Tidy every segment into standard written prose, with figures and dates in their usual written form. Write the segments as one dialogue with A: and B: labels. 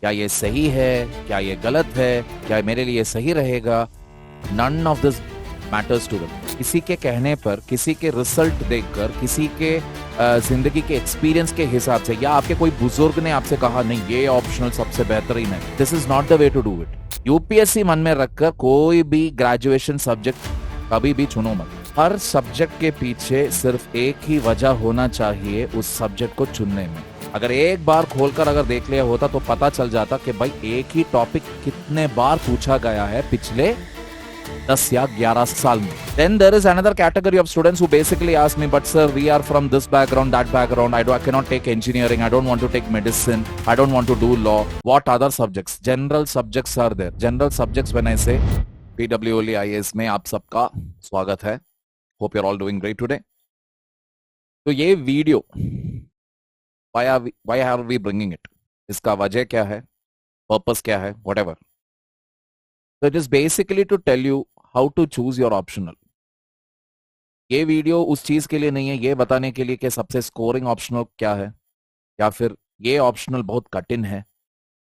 A: क्या ये सही है, क्या ये गलत है, क्या मेरे लिए सही रहेगा? None of this matters to them. किसी के कहने पर, किसी के रिजल्ट देखकर, किसी के जिंदगी के एक्सपीरियंस के हिसाब से, या आपके कोई बुजुर्ग ने आपसे कहा नहीं ये ऑप्शनल सबसे बेहतरीन है, this is not the way to do it. UPSC मन में रखकर कोई भी ग्रेजुएशन सब्जेक्ट कभी भी चुनो मत। हर सब्जेक्ट के पीछे सिर्फ एक ही वजह होना चाहिए उस सब्जेक्ट को चुनने में। अगर एक बार खोलकर अगर देख लिया होता तो पता चल जाता कि भाई एक ही टॉपिक कितने बार पूछा गया है पिछले 10 या 11 साल में। Then there is another category of students who basically ask me, but sir, we are from this background, that background. I cannot take engineering. I don't want to take medicine. I don't want to do law. What other subjects? General subjects are there. General subjects when I say PWOL IAS में आप सबका स्वागत है. Hope you're all doing great today. तो ये video why are we bringing it? इसका वजह क्या है? Purpose क्या है? Whatever. So it is basically to tell you how to choose your optional. ये वीडियो उस चीज के लिए नहीं है, ये बताने के लिए कि सबसे स्कोरिंग ऑप्शनल क्या है, या फिर ये ऑप्शनल बहुत कठिन है,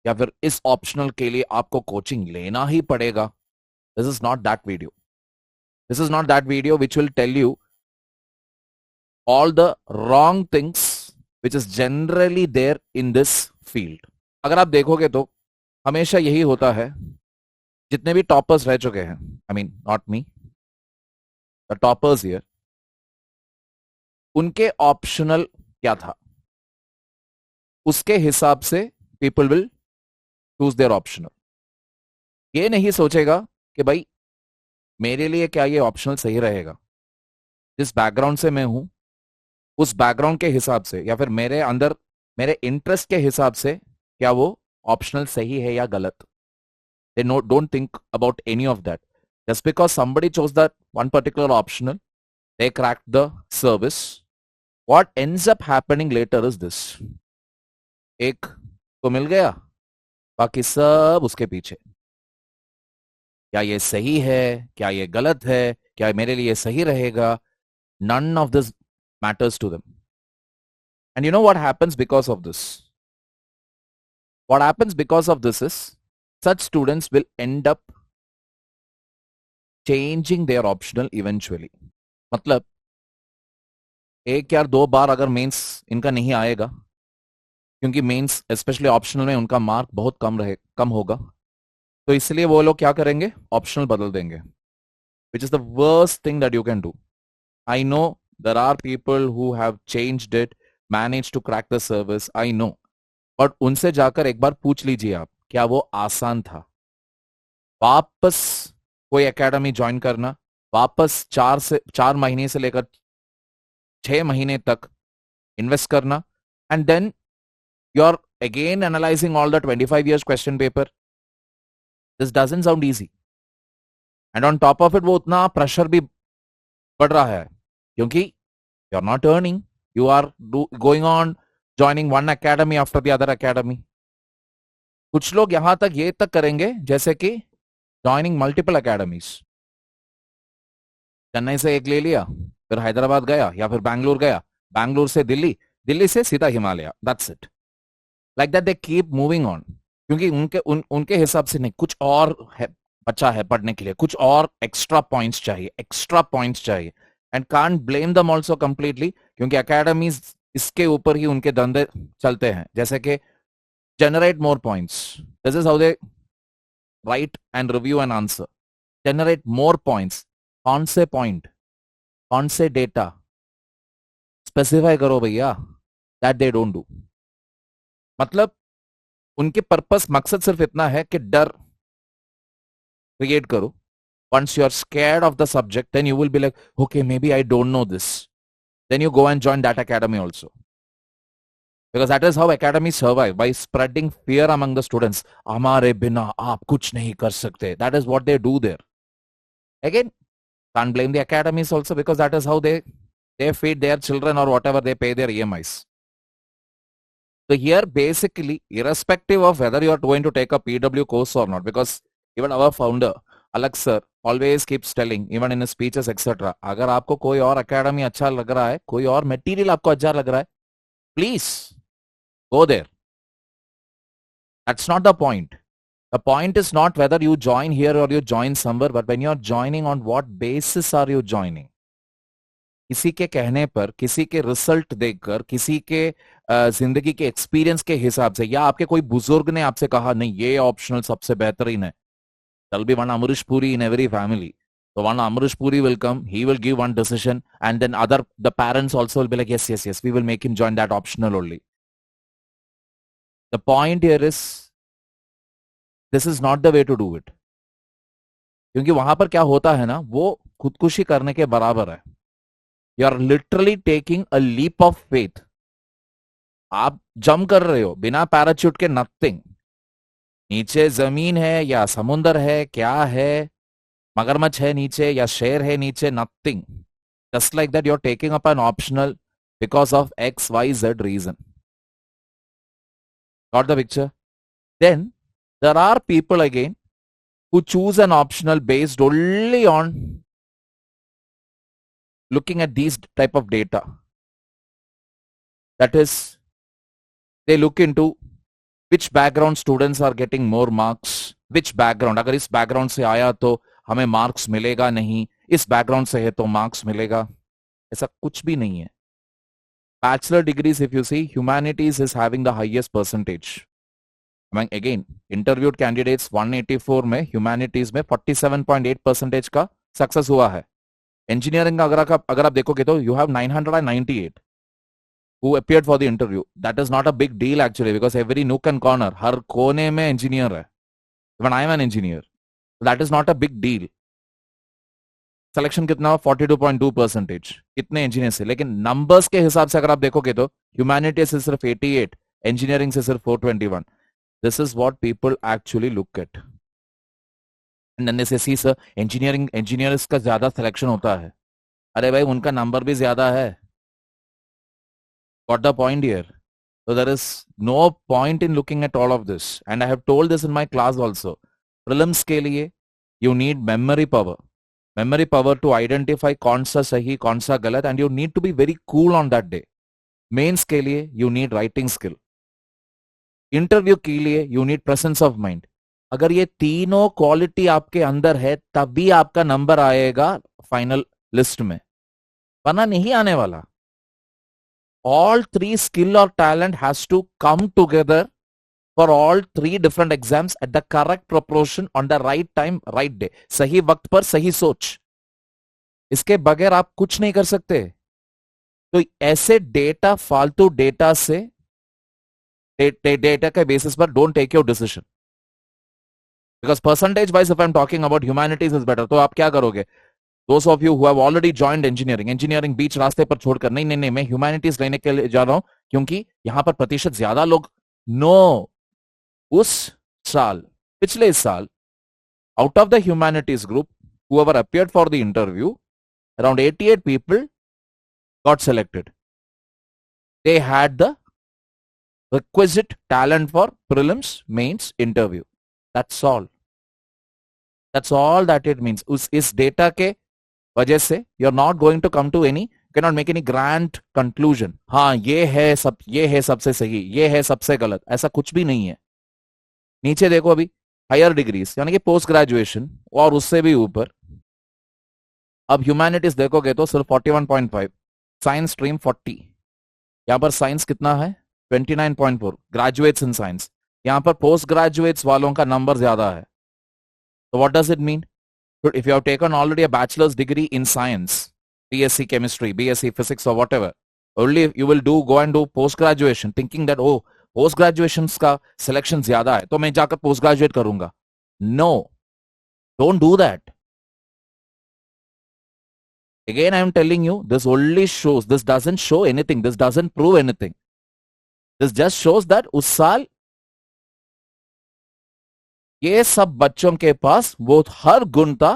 A: या फिर इस ऑप्शनल के लिए आपको कोचिंग लेना ही पड़ेगा. This is not that video. This is not that video which will tell you all the wrong things which is generally there in this field. अगर आप देखोगे तो हमेशा यही होता है, जितने भी टॉपर्स रह चुके हैं, I mean not me, the toppers here, उनके ऑप्शनल क्या था उसके हिसाब से people will choose there optional. ये नहीं सोचेगा कि भाई मेरे लिए क्या ये ऑप्शनल सही रहेगा, जिस बैकग्राउंड से मैं हूं उस बैकग्राउंड के हिसाब से, या फिर मेरे अंदर मेरे इंटरेस्ट के हिसाब से क्या वो ऑप्शनल सही है या गलत. They don't think about any of that. Just because somebody chose that one particular optional, they cracked the service. What ends up happening later is this. एक को मिल गया, बाकी सब उसके पीछे. क्या ये सही है, क्या ये गलत है, क्या मेरे लिए सही रहेगा? None of this matters to them. And you know what happens because of this? What happens because of this is, such students will end up changing their optional eventually. मतलब एक या दो बार अगर मेंस इनका नहीं आएगा, क्योंकि मेंस स्पेशली ऑप्शनल में उनका मार्क बहुत कम होगा, तो इसलिए वो लोग क्या करेंगे, ऑप्शनल बदल देंगे, which is the worst thing that you can do. I know there are people who have changed it, managed to crack the service, I know, but उनसे जाकर एक बार पूछ लीजिए आप, क्या वो आसान था? वापस कोई एकेडमी ज्वाइन करना, वापस 4 महीने से लेकर 6 महीने तक इन्वेस्ट करना, and then you are again analysing all the 25 years question paper. This doesn't sound easy. And on top of it वो उतना प्रेशर भी बढ़ रहा है, क्योंकि you are not earning, you are going on joining one academy after the other academy. कुछ लोग यहां तक ये तक करेंगे जैसे कि ज्वाइनिंग मल्टीपल एकेडमीज. चेन्नई से एक ले लिया, फिर हैदराबाद गया, या फिर बैंगलोर गया, बैंगलोर से दिल्ली, दिल्ली से सीधा Himalaya. That's it. Like that they keep moving on, क्योंकि उनके हिसाब से नहीं, कुछ और है, बचा है पढ़ने के लिए, कुछ और एक्स्ट्रा पॉइंट्स चाहिए. And can't blame them also completely, क्योंकि एकेडमीज इसके ऊपर ही उनके धंधे चलते हैं, जैसे कि generate more points. This is how they write and review an answer. Generate more points. कौन से point, कौन से data specify करो भैया. That they don't do. मतलब उनके पर्पस, मकसद सिर्फ इतना है कि डर क्रिएट करो. Once you are scared of the subject, then you will be like, okay, maybe I don't know this. Then you go and join that academy also. Because that is how academies survive, by spreading fear among the students. हमारे बिना आप कुछ नहीं कर सकते. That is what they do there. Again, can't blame the academies also, because that is how they feed their children or whatever they pay their EMIs. So here basically, irrespective of whether you are going to take a PW course or not, because even our founder Alex sir always keeps telling, even in his speeches etc., अगर आपको कोई और academy अच्छा लग रहा है, कोई और material आपको अच्छा लग रहा है, please go there. That's not the point. The point is not whether you join here or you join somewhere, but when you're joining, on what basis are you joining? किसी के कहने पर, किसी के रिजल्ट देखकर, किसी के जिंदगी के एक्सपीरियंस के हिसाब से, या आपके कोई बुजुर्ग ने आपसे कहा नहीं ये ऑप्शनल सबसे बेहतरीन है. There'll be one Amrish Puri in every family. So one Amrish Puri will come, he will give one decision, and then the parents also will be like, yes, yes, yes, we will make him join that optional only. The point here is, this is not the way to do it. क्योंकि वहां पर क्या होता है ना, वो खुदकुशी करने के बराबर है. You are literally taking a leap of faith. आप जंप कर रहे हो बिना पैराचूट के, नथिंग. नीचे जमीन है या समुंदर है, क्या है, मगरमच्छ है नीचे या शेर है नीचे, nothing. Just like that, you're taking up an optional because of X, Y, Z reason. Got the picture? Then there are people again who choose an optional based only on looking at these type of data. That is, they look into which background students are getting more marks, which background, अगर इस background से आया तो हमें marks मिलेगा नहीं, इस background से है तो marks मिलेगा. ऐसा कुछ भी नहीं है. Bachelor degrees, if you see, humanities is having the highest percentage. I mean, again, interviewed candidates 184 में, humanities में 47.8% का सक्सेस हुआ है. Engineering अगर आप देखोगे तो you have 998 who appeared for the interview. That is not a big deal actually, because every nook and corner, हर कोने में engineer है. Even I am an engineer. That is not a big deal. Selection कितना हो? 42.2%. कितने engineer से? लेकिन numbers के हिसाब से अगर आप देखोगे तो ह्यूमैनिटीज से सिर्फ 88, इंजीनियरिंग से सिर्फ 421. This is what people actually look at. And then they say, see sir, engineers का ज्यादा सिलेक्शन होता है. अरे भाई, उनका नंबर भी ज्यादा है. Got the point here? So there is no point in looking at all of this. And I have told this in my class also. Prelims के लिए you need memory power. Memory power to identify कौन सा सही कौन सा गलत, and you need to be very cool on that day. Mains के लिए you need writing skill. Interview के लिए you need presence of mind. अगर ये तीनों क्वालिटी आपके अंदर है तभी आपका नंबर आएगा फाइनल लिस्ट में, वरना नहीं आने वाला. All three skill or talent has to come together for all three different exams at the correct proportion on the right time, right day. सही वक्त पर सही सोच. इसके बगैर आप कुछ नहीं कर सकते. तो ऐसे डेटा, फालतू डेटा से, डेटा के बेसिस पर don't take your decision. Because percentage wise if I am talking about humanities is better, तो आप क्या करोगे? Those of you who have already joined engineering बीच रास्ते पर छोड़कर, नहीं नहीं नहीं मैं ह्यूमैनिटीज लेने के लिए जा रहा हूं क्योंकि यहां पर प्रतिशत ज्यादा लोग. नो, उस साल, पिछले साल, out of the humanities group whoever appeared for the interview, around 88 people got selected. They had the requisite talent for prelims, mains, interview. That's all. That's all that it means. इस data के वजह से you're not going to come to any, cannot make any grand conclusion. हाँ ये है सबसे सही, ये है सबसे गलत, ऐसा कुछ भी नहीं है. नीचे देखो अभी हायर डिग्रीज यानी कि पोस्ट ग्रेजुएशन और उससे भी ऊपर. अब ह्यूमैनिटीज देखोगे तो सिर्फ 41.5, साइंस स्ट्रीम 40. यहां पर साइंस कितना है? 29.4 ग्रेजुएट्स इन साइंस. यहां पर पोस्ट ग्रेजुएट्स वालों का नंबर ज्यादा है. तो what does it mean? If you have taken already a bachelors degree in science, BSc chemistry, BSc physics और whatever, only you will go and do post graduation thinking that oh post graduation का selection ज्यादा है तो मैं जाकर post graduate करूंगा. No, don't do that. Again, I am telling you, this only shows, this doesn't show anything, this doesn't prove anything. This just shows that उस साल ये सब बच्चों के पास वो हर गुण था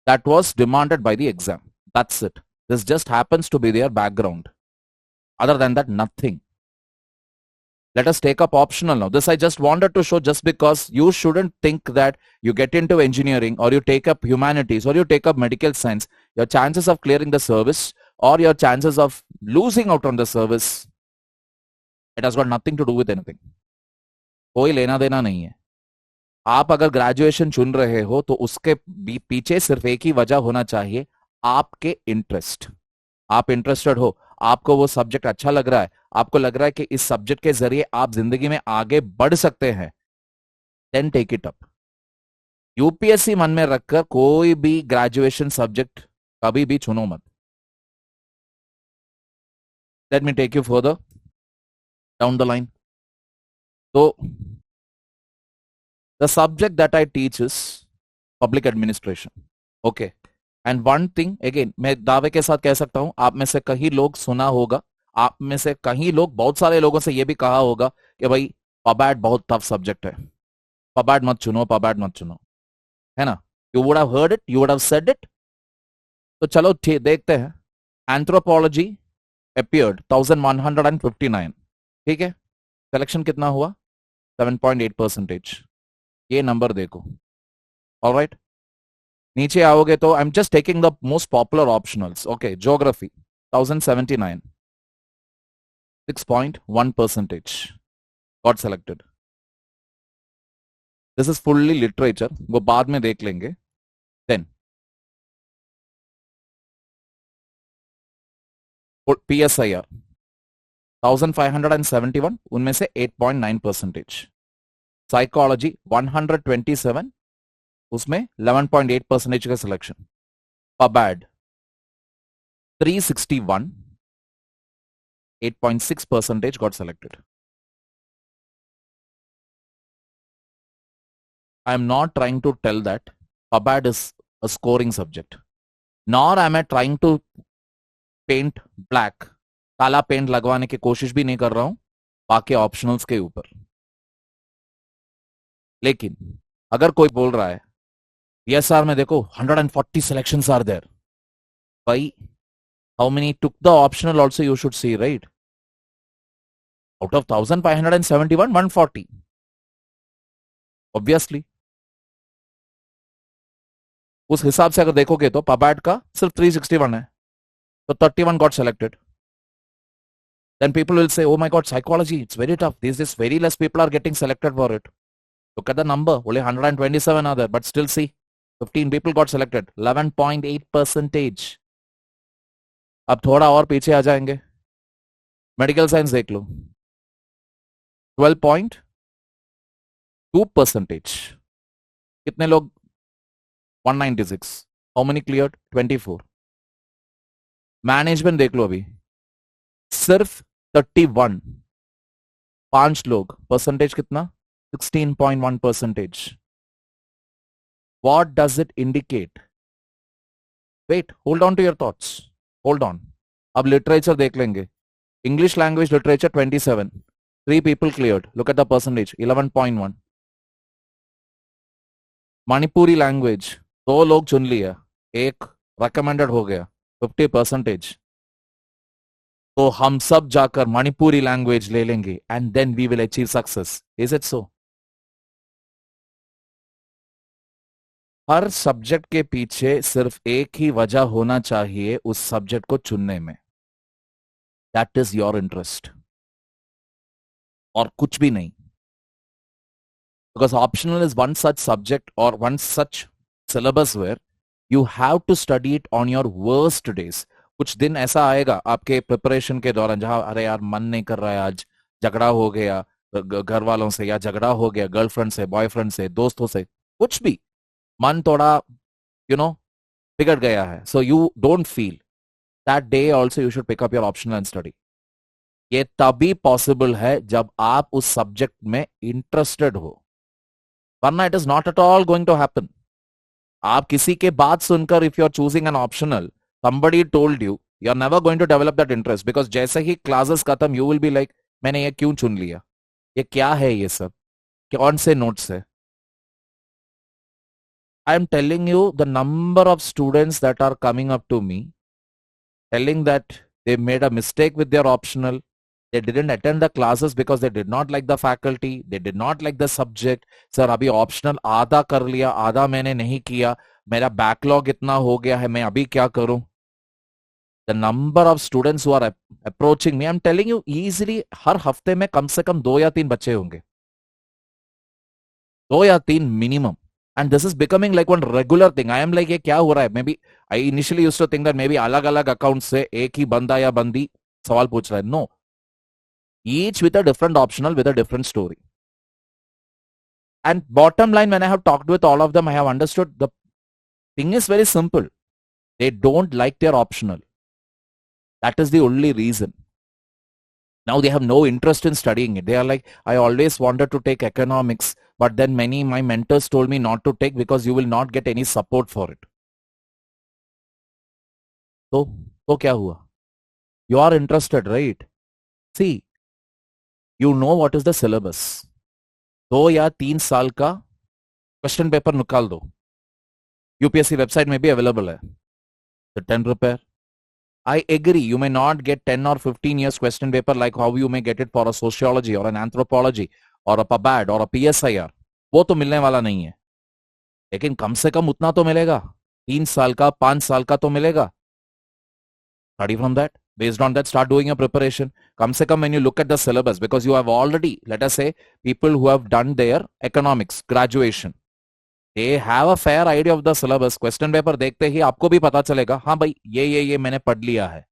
A: that was demanded by the exam. That's it. This just happens to be their background. Other than that, nothing. Let us take up optional now. This I just wanted to show just because you shouldn't think that you get into engineering or you take up humanities or you take up medical science, your chances of clearing the service or your chances of losing out on the service, it has got nothing to do with anything. कोई लेना देना नहीं है। आप अगर graduation चुन रहे हो तो उसके पीछे सिर्फ एक ही वजह होना चाहिए, आपके इंटरेस्ट। आप इंटरेस्टेड हो, आपको वो सब्जेक्ट अच्छा लग रहा है, आपको लग रहा है कि इस सब्जेक्ट के जरिए आप जिंदगी में आगे बढ़ सकते हैं, then take it up. UPSC मन में रखकर कोई भी ग्रेजुएशन सब्जेक्ट कभी भी चुनो मत। Let me take you further down the line. तो the subject that I teach is public administration. Okay, and one thing again, मैं दावे के साथ कह सकता हूं, आप में से कई लोग सुना होगा, आप में से कई लोग, बहुत सारे लोगों से यह भी कहा होगा कि भाई पबैट बहुत टफ सब्जेक्ट है, पबैट मत चुनो, पबैट मत चुनो, है ना? You would have heard it, you would have said it. तो चलो ठीक देखते हैं। एंथ्रोपोलॉजी अपीयर्ड 1159, ठीक है, सिलेक्शन कितना हुआ? 7.8%। ये नंबर देखो। ऑलराइट, नीचे आओगे तो I am just taking the most popular optionals. Okay, geography 1079, 6.1% got selected. This is fully literature, वो बाद में देख लेंगे। देन PSIR 1571, उनमें से 8.9%। साइकोलॉजी 127, उसमें 11.8% का selection. पबैड 361, 8.6% got selected. I am not trying to tell that PubAd is a scoring subject, nor am I trying to paint black, काला पेंट लगवाने की कोशिश भी नहीं कर रहा हूं बाकी ऑप्शनल्स के ऊपर। लेकिन अगर कोई बोल रहा है PSR में देखो 140 selections are there, भाई how many took the optional also you should see, right? Out of 1571, 140, obviously। उस हिसाब से अगर देखोगे तो पबैट का सिर्फ 361 है, तो 31 got selected। Then people will say, oh my god, psychology, it's very tough, these very less people are getting selected for it। Look at the number, only 127 are there, but still see 15 people got selected, 11.8%। अब थोड़ा और पीछे आ जाएंगे, medical science देख लो, 12.2%। कितने लोग? 196। How many cleared? 24। Management देख लो, अभी सिर्फ 31, 5 लोग, परसेंटेज कितना? 16.1%। What does it indicate? Wait, hold on to your thoughts, hold on। अब लिटरेचर देख लेंगे। English language literature 27, 3 people cleared, look at the percentage, 11.1। Manipuri language 2 लोग चुन लिया, 1 रिकमेंडेड हो गया, 50%। तो हम सब जाकर मणिपुरी लैंग्वेज ले लेंगे and then we will achieve success. Is it so? हर सब्जेक्ट के पीछे सिर्फ एक ही वजह होना चाहिए उस सब्जेक्ट को चुनने में, दैट इज योर इंटरेस्ट, और कुछ भी नहीं। Because optional is one such subject और one such syllabus where you have to study it on your worst days. कुछ दिन ऐसा आएगा आपके प्रिपरेशन के दौरान जहां अरे यार मन नहीं कर रहा है, आज झगड़ा हो गया घर वालों से, या झगड़ा हो गया गर्लफ्रेंड से, बॉयफ्रेंड से, दोस्तों से, कुछ भी, मन थोड़ा बिगड़ गया है, so you don't feel that day also you should pick up your optional and study. ये तभी पॉसिबल है जब आप उस सब्जेक्ट में इंटरेस्टेड हो, वरना it is not at all going to happen. आप किसी के बात सुनकर if you are choosing an optional, somebody told you, you're never going to develop that interest, because जैसे ही क्लासेस खत्म you will be like, मैंने ये क्यों चुन लिया, ये क्या है, ये सब कौन से नोट्स है? I am telling you the number of students that are coming up to me telling that they made a mistake with their optional, they didn't attend the classes because they did not like the faculty, they did not like the subject। Sir अभी optional आधा कर लिया, आधा मैंने नहीं किया, मेरा backlog इतना हो गया है, मैं अभी क्या करूं? The number of students who are approaching me, I'm telling you easily, हर हफ्ते में कम से कम 2 या 3 बच्चे होंगे दो या तीन minimum. And this is becoming like one regular thing. I am like ये क्या हो रहा है. Maybe I initially used to think that maybe अलग अलग अकाउंट से एक ही बंदा या बंदी सवाल पूछ रहा है. No, each with a different optional with a different story. And bottom line, when I have talked with all of them, I have understood the thing is very simple. They don't like their optional. That is the only reason. Now they have no interest in studying it. They are like, I always wanted to take economics, but then many my mentors told me not to take because you will not get any support for it. तो क्या हुआ? You are interested, right? See, you know what is the syllabus. 2 या 3 साल का question paper निकाल दो. UPSC website में भी अवेलेबल है. Sit and prepare. I agree, you may not get 10 or 15 years question paper like how you may get it for a sociology or an anthropology or a PABAD or a PSIR. वो तो मिलने वाला नहीं है, लेकिन कम से कम उतना तो मिलेगा. 3 साल का 5 साल का तो मिलेगा. Study from that. Based on that, start doing your preparation. Kam se kam when you look at the syllabus, because you have already, let us say, people who have done their economics graduation, they have a fair idea of the syllabus. Question paper देखते ही आपको भी पता चलेगा, हाँ भाई ये मैंने पढ़ लिया है.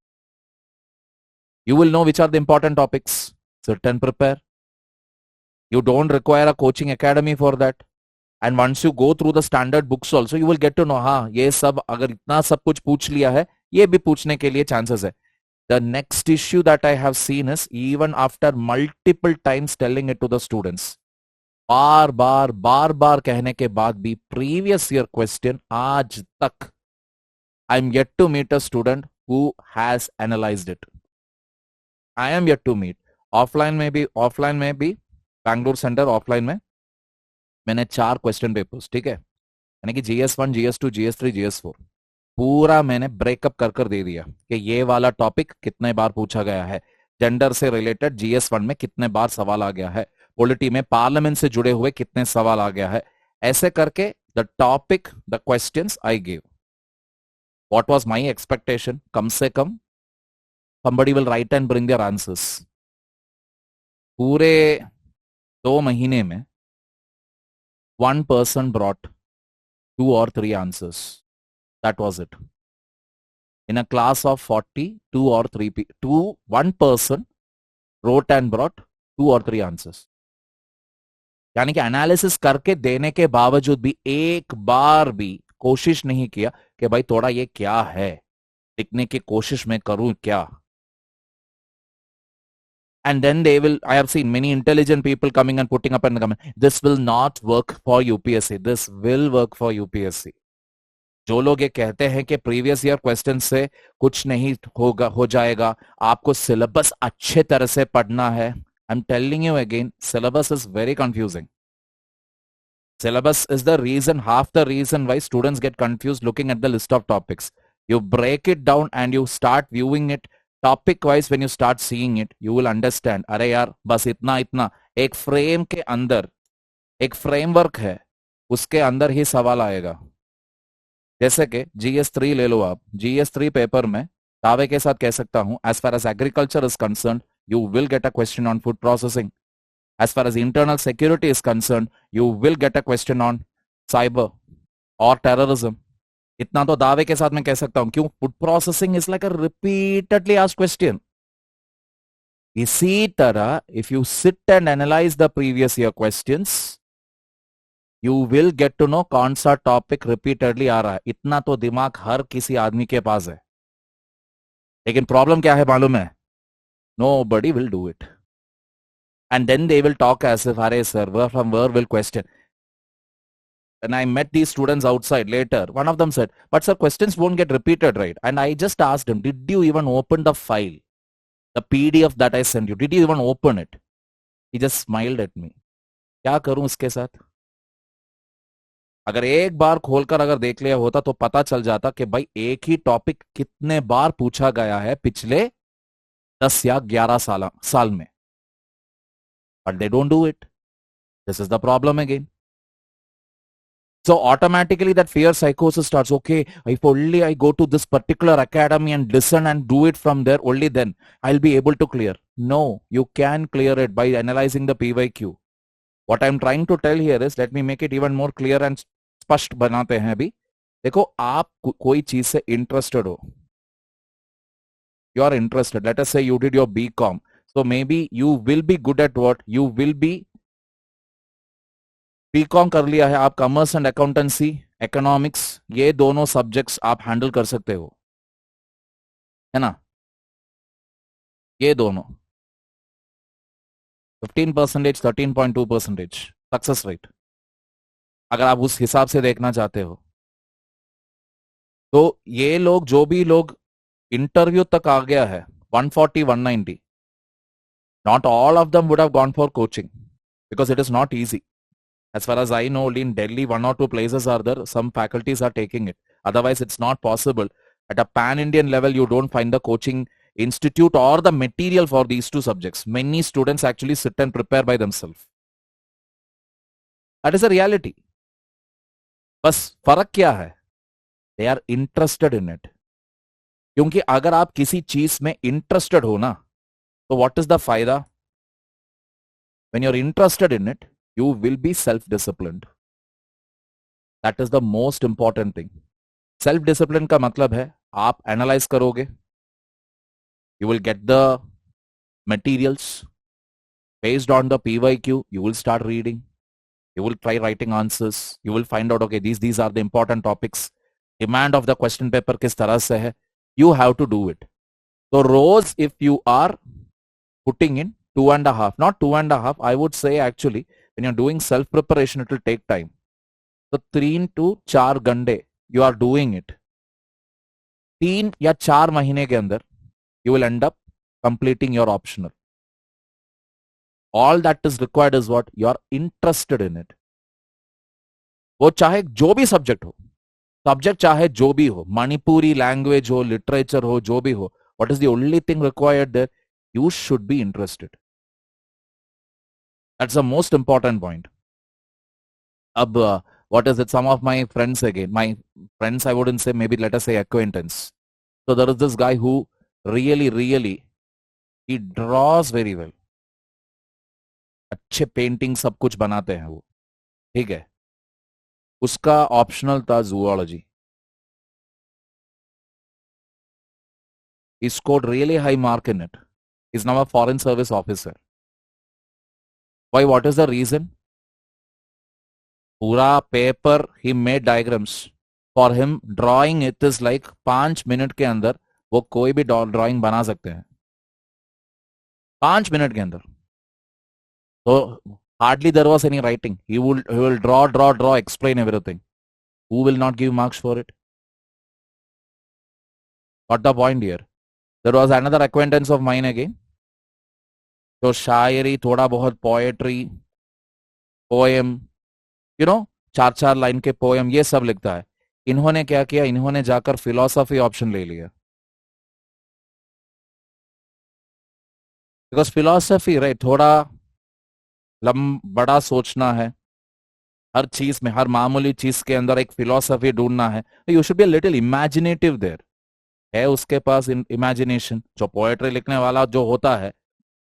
A: You will know which are the important topics. Sit and prepare. You don't require a coaching academy for that. And once you go through the standard books also, you will get to know, हाँ ये सब अगर इतना सब कुछ पूछ लिया है, ये भी पूछने के लिए chances है. The next issue that I have seen is, even after multiple times telling it to the students, बार बार कहने के बाद भी previous year question आज तक I'm yet to meet a student who has analyzed it. I am yet to meet. Offline में भी Bangalore centre offline में मैंने 4 क्वेश्चन पेपर्स, ठीक है, यानी कि GS1, GS2, GS3, GS4 पूरा मैंने ब्रेकअप कर दे दिया कि ये वाला टॉपिक कितने बार पूछा गया है, जेंडर से रिलेटेड GS1 में कितने बार सवाल आ गया है, पॉलिटी में पार्लियामेंट से जुड़े हुए कितने सवाल आ गया है. ऐसे करके the topic, the questions I give. What was my expectation? कम से कम somebody will write and bring their answers. पूरे 2 महीने में 1 person brought 2 or 3 answers. That was it. In a class of 40, 2 or 3 people, 1 person wrote and brought 2 or 3 answers. यानी कि analysis करके देने के बावजूद भी एक बार भी कोशिश नहीं किया कि भाई थोड़ा ये क्या है, लिखने की कोशिश में करूं क्या. And then they will, I have seen many intelligent people coming and putting up in the comment, this will not work for UPSC. This will work for UPSC. जो लोग ये कहते हैं कि प्रीवियस ईयर क्वेश्चन से कुछ नहीं होगा, हो जाएगा, आपको सिलेबस अच्छे तरह से पढ़ना है. I'm telling you again, syllabus is very confusing. Syllabus is the reason, half the reason why students get confused looking at the list of topics. You break it down and you start viewing it topic wise. When you start seeing it you will understand, अरे यार बस इतना एक frame के अंदर, एक framework है, उसके अंदर ही सवाल आएगा. जैसे कि GS3 ले लो आप. GS3 पेपर में दावे के साथ कह सकता हूं, as far as agriculture is concern you will get a question on food processing. As far as internal security is concern you will get a question on cyber और टेररिज्म. इतना तो दावे के साथ मैं कह सकता हूं. क्यों? Food processing is like a repeatedly asked question. इसी तरह if you sit and analyse the previous year questions you will get to know कौन सा टॉपिक रिपीटेडली आ रहा है. इतना तो दिमाग हर किसी आदमी के पास है. लेकिन प्रॉब्लम क्या है मालूम है? Nobody will do it. And then they will talk as if, अरे sir from where will question. When I met these students outside later, one of them said, but sir, questions won't get repeated, right? And I just asked him, did you even open the file, the PDF that I sent you? Did you even open it? He just smiled at me. क्या करूं इसके साथ? अगर एक बार खोलकर अगर देख लिया होता तो पता चल जाता कि भाई एक ही टॉपिक कितने बार पूछा गया है पिछले 10 या 11 साल में. But they don't do it. This is the problem again. So automatically that fear psychosis starts. Okay, if only I go to this particular academy and listen and do it from there, only then I'll be able to clear. No, you can clear it by analyzing the PYQ. What I am trying to tell here is, let me make it even more clear and स्पष्ट बनाते हैं अभी। देखो, आप कोई चीज से interested हो, you are interested, let us say you did your BCom, so maybe you will be good at what you will be, BCom कर लिया है आप, कॉमर्स एंड अकाउंटेंसी, इकोनॉमिक्स, ये दोनों सब्जेक्ट्स आप हैंडल कर सकते हो, है ना? ये दोनों 15%, 13.2% सक्सेस रेट, अगर आप उस हिसाब से देखना चाहते हो। तो ये लोग, जो भी लोग इंटरव्यू तक आ गया है 140, 190, not all of them would have gone for coaching because it is not easy. As far as I know, only in Delhi, 1 or 2 places are there. Some faculties are taking it. Otherwise, it's not possible. At a pan-Indian level, you don't find the coaching institute or the material for these two subjects. Many students actually sit and prepare by themselves. That is a reality. बस फर्क क्या है? They are interested in it. क्योंकि अगर आप किसी चीज में इंटरेस्टेड हो ना, तो what is the फायदा? When you're interested in it, you will be self-disciplined. That is the most important thing. Self-discipline का मतलब है आप एनालाइज करोगे, you will get the materials based on the PYQ, you will start reading, you will try writing answers, you will find out, okay, these are the important topics, demand of the question paper किस तरह से है, you have to do it. So rose if you are putting in 2.5, not 2.5, I would say actually when you're doing self preparation it will take time. So 3 to 4 घंटे you are doing it, 3 या 4 महीने के अंदर you will end up completing your optional. All that is required is what you are interested in it. वो चाहे जो भी subject हो, सब्जेक्ट चाहे जो भी हो, मणिपुरी लैंग्वेज हो, लिटरेचर हो, जो भी हो, what is the only thing required there? You should be interested. That's the most important point. Ab, what is it? Some of my friends again, my friends, I wouldn't say, maybe let us say acquaintance. So there is this guy who really, he draws very well. अच्छे painting सब कुछ बनाते हैं वो, ठीक है? उसका optional था zoology. He scored really high mark in it. He's now a foreign service officer. Why? What is the reason? पूरा paper he made diagrams. For him, drawing it is like 5 minute के अंदर वो कोई भी drawing बना सकते हैं, 5 minute के अंदर. So hardly there was any writing. He will draw, explain everything. Who will not give marks for it? Got the point here. There was another acquaintance of mine again. तो शायरी, थोड़ा बहुत poetry, poem, you know, 4-4 line के poem, ये सब लिखता है. इन्होंने क्या किया? इन्होंने जाकर फिलोसफी ऑप्शन ले लिया. बिकॉज फिलोसफी, राइट, थोड़ा बड़ा सोचना है, हर चीज में, हर मामूली चीज के अंदर एक फिलोसफी ढूंढना है. You should be a little imaginative there. है उसके पास इमेजिनेशन? जो पोएट्री लिखने वाला जो होता है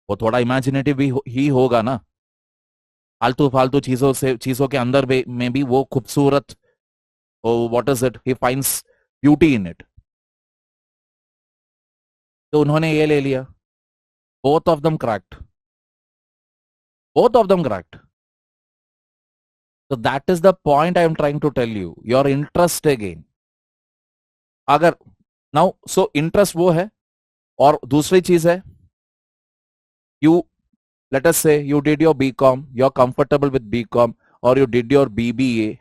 A: वो थोड़ा इमेजिनेटिव ही होगा ना. फालतू फालतू चीजों के अंदर में भी वो खूबसूरत, what is it, he finds beauty in it. तो उन्होंने ये ले लिया. Both of them cracked. So that is the point I am trying to tell you. Your interest again. अगर now, so interest वो है, और दूसरी चीज है, you, let us say you did your BCom, you're comfortable with BCom, or you did your BBA,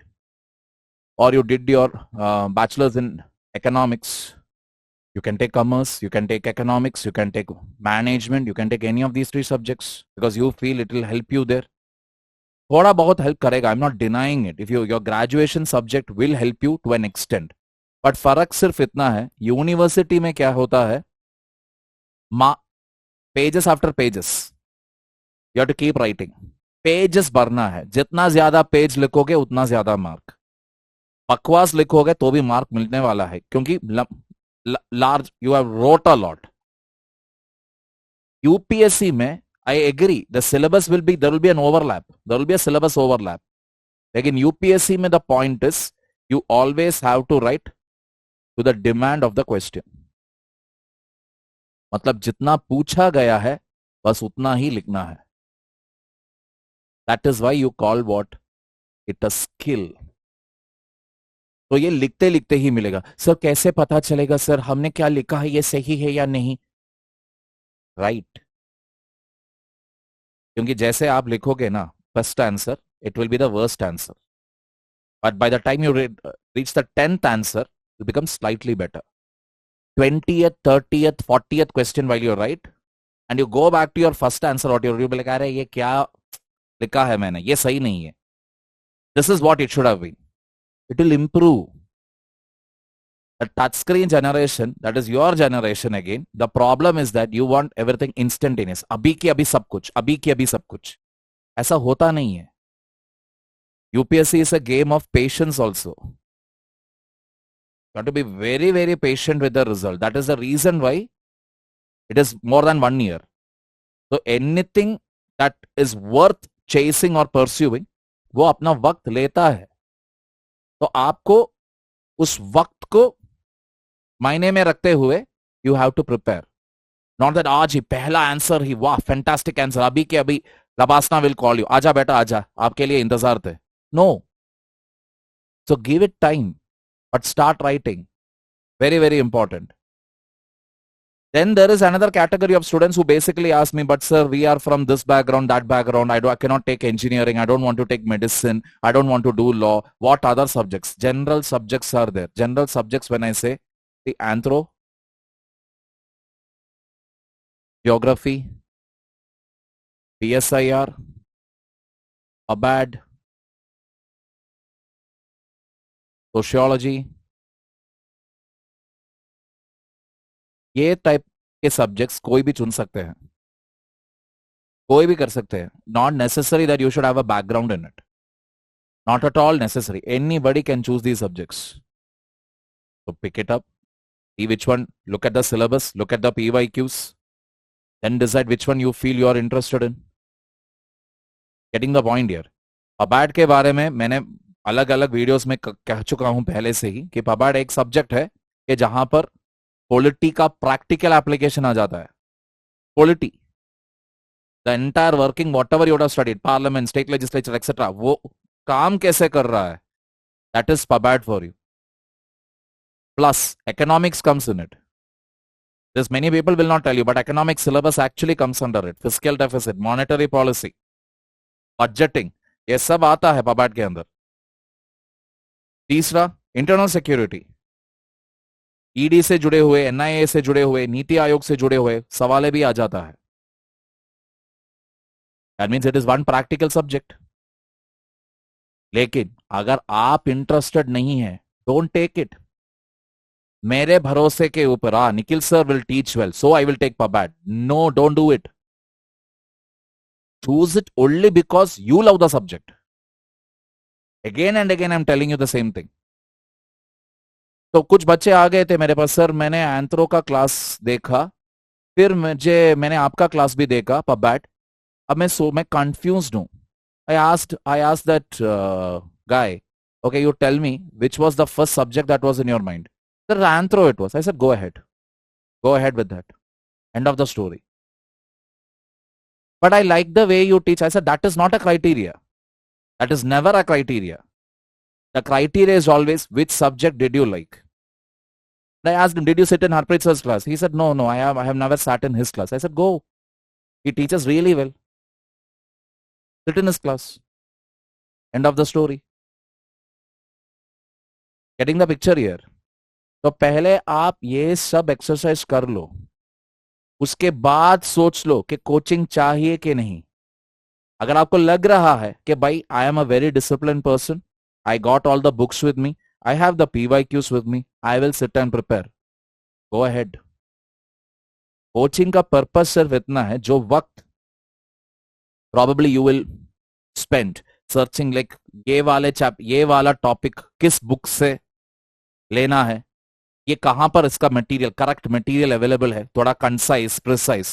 A: or you did your bachelor's in economics. You can take commerce, you can take economics, you can take management, you can take any of these 3 subjects because you feel it will help you there. थोड़ा बहुत help करेगा, I am not denying it. If your graduation subject will help you to an extent, but फर्क सिर्फ इतना है, university में क्या होता है, pages after pages, you have to keep writing. Pages भरना है, जितना ज्यादा पेज लिखोगे उतना ज्यादा मार्क. बकवास लिखोगे तो भी मार्क मिलने वाला है, क्योंकि large, you have wrote a lot. UPSC में I agree, the syllabus will be, there will be an overlap, there will be a syllabus overlap. लेकिन यूपीएससी में the point is you always have to write to the demand of the question. मतलब जितना पूछा गया है बस उतना ही लिखना है. That is why you call what it a skill. तो ये लिखते लिखते ही मिलेगा. सर कैसे पता चलेगा सर हमने क्या लिखा है ये सही है या नहीं? राइट क्योंकि जैसे आप लिखोगे ना first answer, it will be the worst answer. But by the time you reach the 10th answer, you become slightly better. 20th, 30th, 40th question while you write, and you go back to your first answer, what you'll be like, अरे ये क्या लिखा है मैंने, ये सही नहीं है. This is what it should have been. It will improve. The touchscreen generation, that is your generation again, the problem is that you want everything instantaneous. अभी की अभी सब कुछ, अभी की अभी सब कुछ. ऐसा होता नहीं है. UPSC is a game of patience also. You have to be very, very patient with the result. That is the reason why it is more than 1 year. So anything that is worth chasing or pursuing, वो अपना वक्त लेता है. तो आपको उस वक्त को मायने में रखते हुए you have to prepare. Not that आज ही पहला आंसर ही, वाह फैंटास्टिक आंसर, अभी के अभी लबासना will call you, आजा बेटा आजा, आपके लिए इंतजार थे. No. So give it time, but start writing. Very, very important. Then there is another category of students who basically ask me, but sir, we are from this background, that background. I cannot take engineering. I don't want to take medicine. I don't want to do law. What other subjects? General subjects are there. General subjects, when I say the anthro, geography, PSIR, ABAD, sociology, ये type के subjects कोई भी चुन सकते हैं, कोई भी कर सकते हैं. Not necessary that you should have a background in it, not at all necessary. Anybody can choose these subjects. So pick it up, see which one, look at the syllabus, look at the PYQs, then decide which one you feel you are interested in. Getting the point here. PABAD के बारे में मैंने अलग अलग videos में कह चुका हूं पहले से ही कि PABAD एक सब्जेक्ट है कि जहां पर पॉलिटी का प्रैक्टिकल एप्लीकेशन आ जाता है. Polity, the entire working what ever you have studied, parliament, state legislature etcetera, वो काम कैसे कर रहा है, that is PABAD for you. Plus economics comes in it. This many people will not tell you, but economic syllabus actually comes under it. Fiscal deficit, monetary policy, budgeting, ये सब आता है PABAD के अंदर. तीसरा, इंटरनल सिक्योरिटी, ईडी से जुड़े हुए, एनआईए से जुड़े हुए, नीति आयोग से जुड़े हुए सवाल भी आ जाता है. That means it is one practical subject. लेकिन अगर आप इंटरेस्टेड नहीं है, डोंट टेक इट. मेरे भरोसे के ऊपर, Nikhil sir will teach well, so I will take PABAD. No, don't do it. Choose it only because you love the subject. Again and again I'm telling you the same thing. तो कुछ बच्चे आ गए थे मेरे पास, सर मैंने anthro का class देखा, फिर मैंने आपका क्लास भी देखा PABAD, अब मैं कंफ्यूज्ड हूं. I asked that guy, okay, you tell me which was the first subject that was in your mind. Sir, anthro it was. I said, go ahead with that. End of the story. But I like the way you teach. I said, that is not a criteria. That is never a criteria. The criteria is always which subject did you like. I asked him, did you sit in Harpreet sir's class? He said, no, I have never sat in his class. I said, go. He teaches really well. Sit in his class. End of the story. Getting the picture here. तो पहले आप ये सब exercise कर लो, उसके बाद सोच लो कि कोचिंग चाहिए कि नहीं. अगर आपको लग रहा है कि भाई I am a very discipline person, I got all the books with me, I have the PYQs with me, I will sit and prepare, go ahead. Coaching का पर्पस सिर्फ इतना है, जो वक्त probably you will spend searching like ये वाला topic किस book से लेना है, ये कहां पर इसका मटेरियल, करेक्ट मटेरियल अवेलेबल है, थोड़ा concise, precise,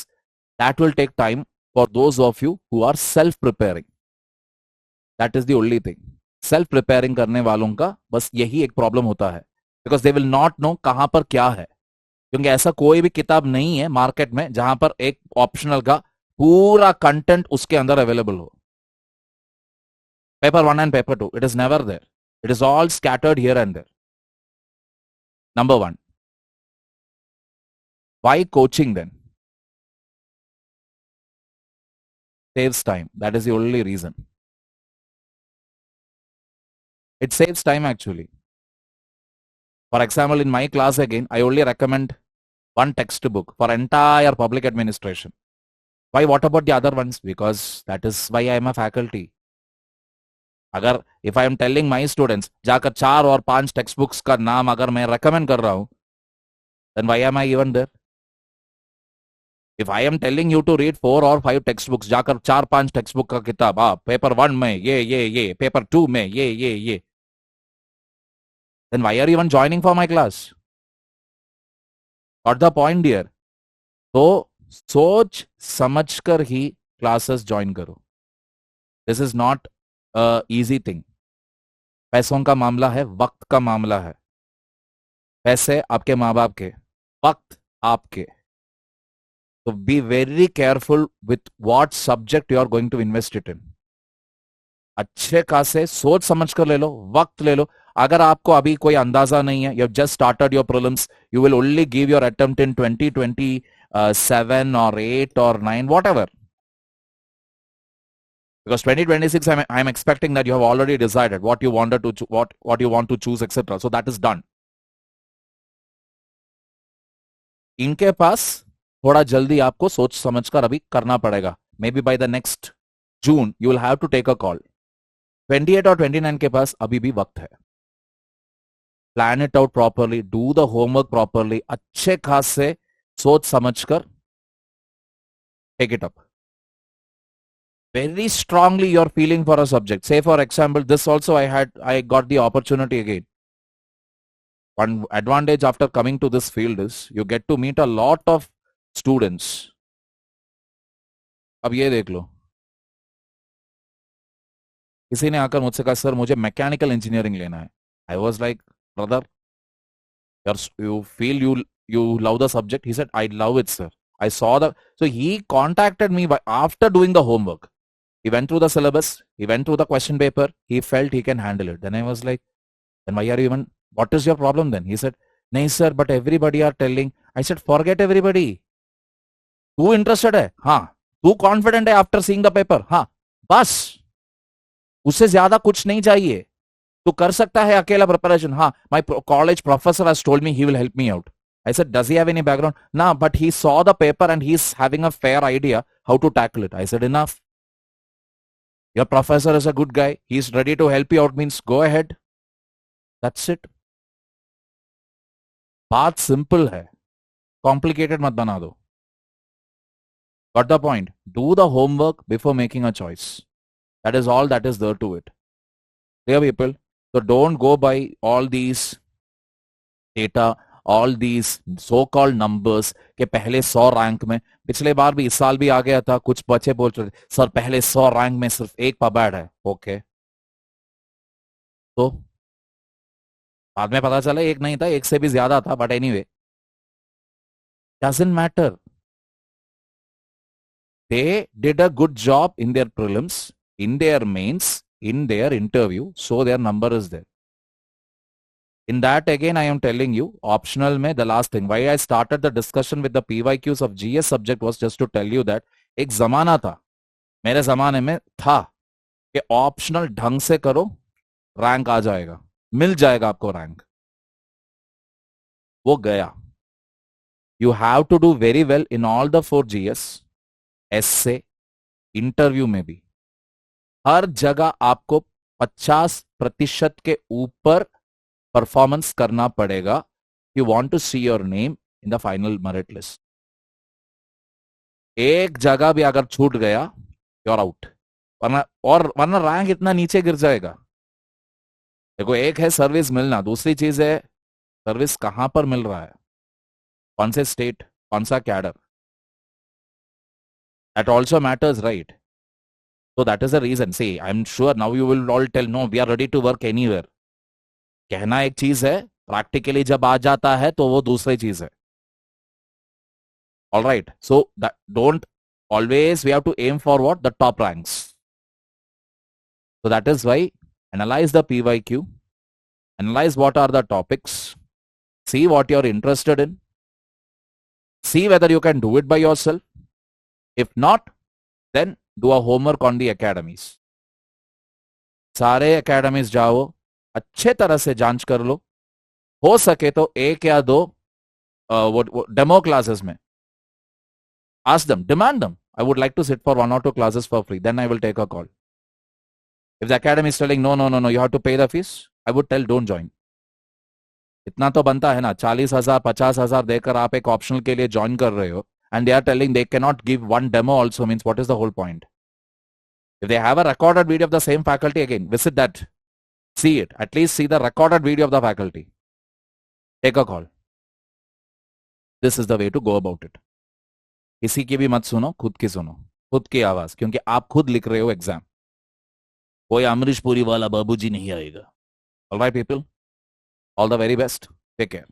A: that will take time. for those of you who are self preparing. That is the only thing. Self preparing करने वालों का बस यही एक प्रॉब्लम होता है, because they will not know कहां पर क्या है, क्योंकि ऐसा कोई भी किताब नहीं है मार्केट में जहां पर एक ऑप्शनल का पूरा कंटेंट उसके अंदर अवेलेबल हो. Paper 1 and paper 2, it is never there. It is all scattered here and there. Number 1, why coaching then? Saves time. That is the only reason. It saves time actually. For example, in my class again, I only recommend one textbook for entire public administration. Why? What about the other ones? Because that is why I am a faculty. अगर if I am telling my students जाकर 4 और 5 textbooks का नाम अगर मैं recommend कर रहा हूं, then why am I even there? If I am telling you to read 4 or 5 textbooks, जाकर 4-5 textbook का किताब, पेपर 1 में ये, पेपर 2 में ये, then why are you even joining for my class? Got the point dear? तो सोच समझकर ही क्लासेस ज्वाइन करो. This is not easy thing. पैसों का मामला है, वक्त का मामला है. पैसे आपके माँ बाप के, वक्त आपके. तो be very careful with what subject you are going to invest it in. अच्छे खासे सोच समझ कर ले लो, वक्त ले लो. अगर आपको अभी कोई अंदाजा नहीं है, you have just started your prelims, you will only give your attempt in 2027 or 8 or 9, whatever. Because 2026, I'm expecting that you have already decided what you wanted to what you want to choose, etc. So that is done. इनके पास थोड़ा जल्दी आपको सोच समझकर अभी करना पड़ेगा. Maybe by the next June you will have to take a call. 28 और 29 के पास अभी भी वक्त है. Plan it out properly, do the homework properly. अच्छे खासे सोच समझकर take it up. Very strongly you're feeling for a subject. Say for example, this also I got the opportunity again. One advantage after coming to this field is you get to meet a lot of students. अब ये देख लो, किसी ने आकर मुझसे कहा sir मुझे mechanical engineering लेना है. I was like, brother, you feel you love the subject? He said, I love it, sir. I saw the, so he contacted me after doing the homework. He went through the syllabus, he went through the question paper, he felt he can handle it. Then I was like, then why are you even, what is your problem then? He said, nahi sir, but everybody are telling. I said, forget everybody. तू interested है? हाँ. तू confident है after seeing the paper? हाँ. बस. उससे ज्यादा कुछ नहीं चाहिए. तू कर सकता है अकेला preparation. हाँ. My college professor has told me he will help me out. I said, does he have any background? No, but he saw the paper and he's having a fair idea how to tackle it. I said, enough. Your professor is a good guy. He's ready to help you out, means go ahead. That's it. बात simple है, complicated मत बना दो. Got the point? Do the homework before making a choice. That is all that is there to it. Dear people, so don't go by all these data, all these so-called numbers के पहले 100 rank में. पिछले बार भी, इस साल भी आ गया था, कुछ बच्चे बोल रहे थे सर पहले 100 रैंक में सिर्फ एक पबैड है. ओके, तो बाद में पता चला एक नहीं था, एक से भी ज्यादा था. But anyway, doesn't matter. They did a good job in their prelims, in their mains, in their interview, so their number is there. In that again I am telling you, optional में the last thing, why I started the discussion with the PYQs of GS subject was just to tell you that एक जमाना था, मेरे जमाने में था कि optional ढंग से करो, रैंक आ जाएगा, मिल जाएगा आपको रैंक. वो गया. You have to do very well in all the 4 GS, ऐसे इंटरव्यू में भी हर जगह आपको 50% के ऊपर परफॉर्मेंस करना पड़ेगा. You want to see your name in the final merit list. एक जगह भी अगर छूट गया, यू आर आउट. वरना रैंक इतना नीचे गिर जाएगा. देखो, एक है सर्विस मिलना, दूसरी चीज है सर्विस कहां पर मिल रहा है, कौन से स्टेट, कौन सा cadre. That also matters, right? So that is the reason. See, I'm sure now you will all tell, no, we are ready to work anywhere. कहना एक चीज है, प्रैक्टिकली जब आ जाता है तो वो दूसरी चीज है. All right. So that don't always we have to aim for what? The top ranks. So that is why analyze the PYQ, analyze what are the topics, see what you're interested in, see whether you can do it by yourself. If not, then do a homework on the academies. सारे academies जाओ, अच्छे तरह से जांच कर लो, हो सके तो एक या दो वो डेमो क्लासेस में. Ask them, demand them. I would like to sit for 1 or 2 classes for free. Then I will take a call. If the academy is telling no, you have to pay the fees, I would tell don't join. इतना तो बनता है ना, 40,000 50,000 देकर आप एक optional के लिए ज्वाइन कर रहे हो, and they are telling they cannot give one demo also, means what is the whole point? If they have a recorded video of the same faculty, again visit that, see it, at least see the recorded video of the faculty, take a call. This is the way to go about it. किसी की भी मत सुनो, खुद की सुनो, खुद की आवाज, क्योंकि आप खुद लिख रहे हो एग्जाम. कोई अमरीश पुरी वाला बाबूजी नहीं आएगा. All right, people. All the very best. Take care.